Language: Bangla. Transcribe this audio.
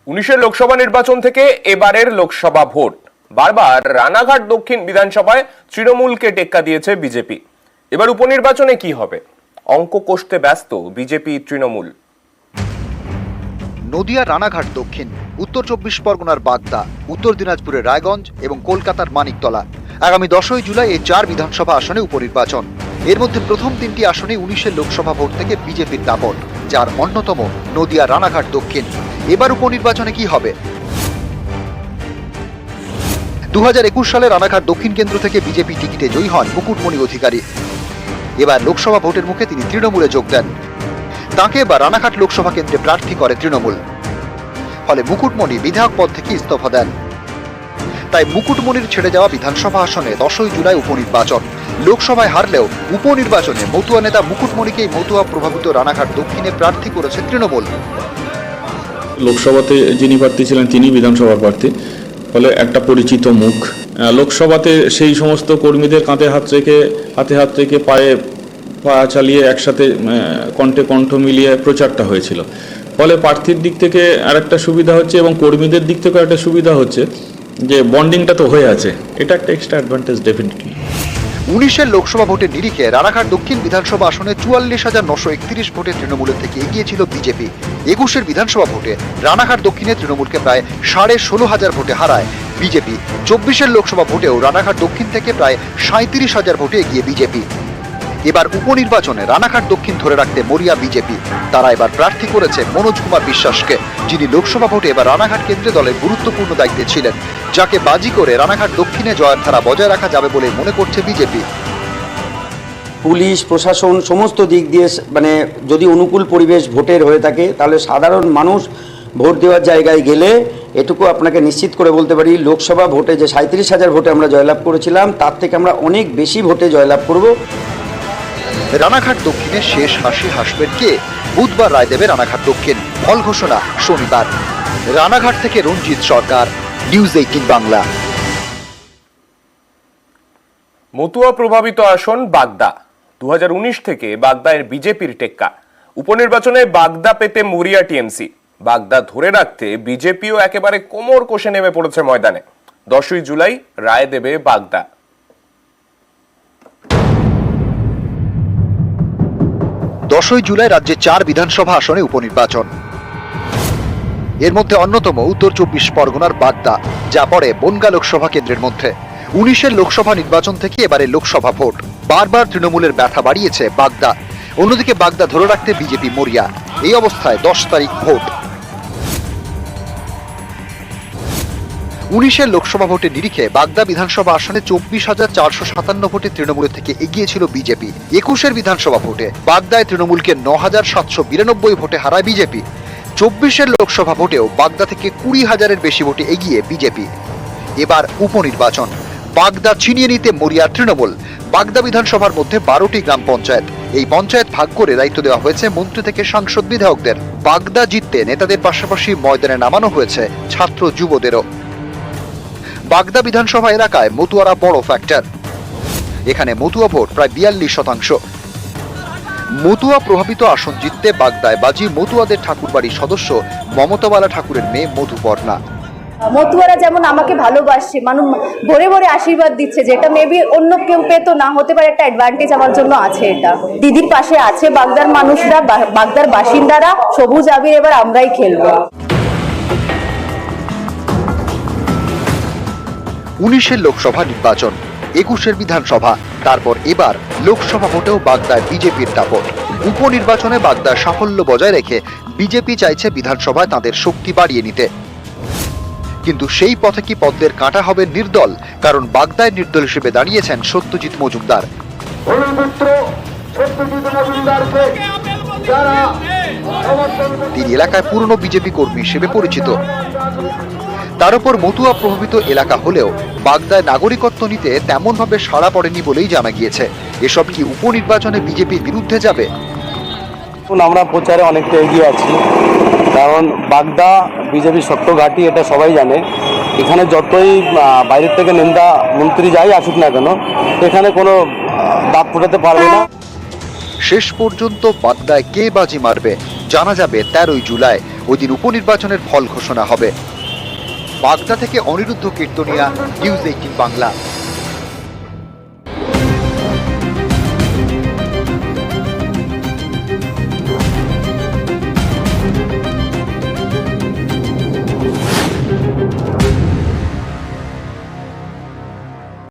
19-এর লোকসভা নির্বাচন থেকে এবারের লোকসভা ভোট। বারবার রানাঘাট দক্ষিণ বিধানসভায় তৃণমূলকে টেক্কা দিয়েছে বিজেপি। এবার উপনির্বাচনে কি হবে? অঙ্ক কষতে ব্যস্ত বিজেপি তৃণমূল। নদিয়ার রানাঘাট দক্ষিণ, উত্তর 24 পরগনার বাগদা, উত্তর দিনাজপুরের রায়গঞ্জ এবং কলকাতার মানিকতলা। আগামী 10ই জুলাই এই 4 বিধানসভা আসনে উপনির্বাচন। এর মধ্যে প্রথম 3টি আসনে 19-এর লোকসভা ভোট থেকে বিজেপির দাপট, যার অন্যতম নদিয়ার রানাঘাট দক্ষিণ। এবার উপনির্বাচনে কি হবে? 2021 সালে রানাঘাট দক্ষিণ কেন্দ্র থেকে বিজেপি টিকিটে জয়ী হন মুকুটমণি অধিকারী। এবার লোকসভা ভোটের মুখে তিনি তৃণমূলে যোগ দেন। তাঁকে এবার রানাঘাট লোকসভা কেন্দ্রে প্রার্থী করে তৃণমূল। ফলে মুকুটমণি বিধায়ক পদ থেকে ইস্তফা দেন। তাই মুকুটমণির ছেড়ে যাওয়া বিধানসভা আসনে 10ই জুলাই উপনির্বাচন। লোকসভায় হারলেও উপনির্বাচনে মতুয়া নেতা মুকুটমণিকেই মতুয়া প্রভাবিত রানাঘাট দক্ষিণে প্রার্থী করেছে তৃণমূল। লোকসভাতে যিনি প্রার্থী ছিলেন তিনি বিধানসভার প্রার্থী, ফলে একটা পরিচিত মুখ। লোকসভাতে সেই সমস্ত কর্মীদের কাঁধে হাত রেখে পায়ে পা চালিয়ে একসাথে কণ্ঠে কণ্ঠ মিলিয়ে প্রচারটা হয়েছিল। ফলে প্রার্থীর দিক থেকে আরেকটা সুবিধা হচ্ছে এবং কর্মীদের দিক থেকেও একটা সুবিধা হচ্ছে যে বন্ডিংটা তো হয়ে আছে। এটা একটা এক্সট্রা অ্যাডভান্টেজ ডেফিনেটলি। 19-এর লোকসভা ভোটের নিরিখে রানাঘাট দক্ষিণ বিধানসভা আসনে 44,931 ভোটে তৃণমূলের থেকে এগিয়ে ছিল বিজেপি। 21-এর বিধানসভা ভোটে রানাঘাট দক্ষিণে তৃণমূলকে প্রায় 16,500 ভোটে হারায় বিজেপি। 24-এর লোকসভা ভোটেও রানাঘাট দক্ষিণ থেকে প্রায় 37,000 ভোটে এগিয়ে বিজেপি। এবার উপনির্বাচনে রানাঘাট দক্ষিণ ধরে রাখতে মরিয়া বিজেপি। তারা এবার প্রার্থী করেছে মনোজ কুমার বিশ্বাসকে, যিনি লোকসভা ভোটে এবার রানাঘাট কেন্দ্রে দলের গুরুত্বপূর্ণ দায়িত্বে ছিলেন, যাকে বাজি করে রানাঘাট দক্ষিণে জয়ের ধারা বজায় রাখা যাবে বলে মনে করছে বিজেপি। পুলিশ প্রশাসন সমস্ত দিক দিয়ে যদি অনুকূল পরিবেশ ভোটের হয়ে থাকে, তাহলে সাধারণ মানুষ ভোট দেওয়ার জায়গায় গেলে এটুকু আপনাকে নিশ্চিত করে বলতে পারি, লোকসভা ভোটে যে 37,000 ভোটে আমরা জয়লাভ করেছিলাম, তার থেকে আমরা অনেক বেশি ভোটে জয়লাভ করব। রানাঘাট দক্ষিণে শেষ হাসি হাসবেন কে? বুধবার রায় দেবে রানাঘাট দক্ষিণ। ফল ঘোষণা শনিবার। রানাঘাট থেকে রঞ্জিত সরকার, নিউজ 18 বাংলা। মতুয়া প্রভাবিত আসন বাগদা। 2019 থেকে বাগদায় বিজেপির টেক্কা। উপনির্বাচনে বাগদা পেতে মরিয়া টিএমসি। বাগদা ধরে রাখতে বিজেপিও একেবারে কোমর কষে নেমে পড়েছে ময়দানে। 10ই জুলাই রায় দেবে বাগদা। 10ই জুলাই রাজ্যে 4 বিধানসভা আসনে উপনির্বাচন। এর মধ্যে অন্যতম উত্তর 24 পরগনার বাগদা, যা পড়ে বনগাঁ লোকসভা কেন্দ্রের মধ্যে। 19-এর লোকসভা নির্বাচন থেকে এবারে লোকসভা ভোট। বারবার তৃণমূলের ব্যথা বাড়িয়েছে বাগদা। অন্যদিকে বাগদা ধরে রাখতে বিজেপি মরিয়া। এই অবস্থায় 10 তারিখ ভোট। 19-এর লোকসভা ভোটের নিরিখে বাগদা বিধানসভা আসনে 24,457 ভোটে তৃণমূলের থেকে এগিয়ে ছিল বিজেপি। 21-এর বিধানসভা ভোটে বাগদায় তৃণমূলকে 9,792 ভোটে হারায় বিজেপি। 24-এর লোকসভা ভোটেও বাগদা থেকে 20,000-এর বেশি ভোটে এগিয়ে বিজেপি। এবার উপনির্বাচন। বাগদা ছিনিয়ে নিতে মরিয়া তৃণমূল। বাগদা বিধানসভার মধ্যে 12টি গ্রাম পঞ্চায়েত। এই পঞ্চায়েত ভাগ করে দায়িত্ব দেওয়া হয়েছে মন্ত্রী থেকে সাংসদ বিধায়কদের। বাগদা জিততে নেতাদের পাশাপাশি ময়দানে নামানো হয়েছে ছাত্র যুবদেরও। বাগদা বিধানসভা এলাকায় মতুয়ারা বড় ফ্যাক্টর। এখানে মতুয়া ভোট প্রায় 42%। মতুয়া প্রভাবিত আসন জিততে বাগদায় বাজি মতুয়াদের ঠাকুরবাড়ির সদস্য মমতাবালা ঠাকুরের মেয়ে মধুপর্ণা। মতুয়ারা যেমন আমাকে ভালোবাসছে, মানুষ ভরে ভরে আশীর্বাদ দিচ্ছে, যেটা মেবি অন্য কেউ পেতো না, হতে পারে একটা অ্যাডভান্টেজ আমার জন্য আছে। এটা দিদির পাশে আছে বাগদার মানুষরা, বাগদার বাসিন্দারা। সবুজ আবির এবার আমরাই খেলবো। 19-এর লোকসভা নির্বাচন, 21-এর বিধানসভা, তারপর এবার লোকসভা ভোটেও বাগদায় বিজেপির দাপট। উপনির্বাচনে বাগদার সাফল্য বজায় রেখে বিজেপি চাইছে বিধানসভায় তাদের শক্তি বাড়িয়ে নিতে। কিন্তু সেই পথে কি পদ্মের কাঁটা হবে নির্দল? কারণ বাগদায় নির্দল হিসেবে দাঁড়িয়েছেন সত্যজিৎ মজুমদার। তিনি এলাকায় পুরনো বিজেপি কর্মী হিসেবে পরিচিত। তার উপর মতুয়া প্রভাবিত এলাকা হলেও বাগদায় নাগরিকত্ব নিতে তেমন ভাবে সাড়া পড়েনি বলেই জানা গিয়েছে। এসব কি উপনির্বাচনে বিজেপির বিরুদ্ধে যাবে? আমরা প্রচারে অনেকটা এগিয়ে আছি, কারণ বাগদা বিজেপি শক্ত ঘাঁটি, এটা সবাই জানে। এখানে যতই বাইরের থেকে নেতা মন্ত্রী যাই আসুক না কেন, এখানে কোনো দাঁত ফোটাতে পারবে না। শেষ পর্যন্ত বাগদায় কে বাজি মারবে? জানা যাবে 13 জুলাই। ওই দিন উপনির্বাচনের ফল ঘোষণা হবে। বাগদা থেকে অনিরুদ্ধ কীর্তনিয়া, নিউজ 18 বাংলা।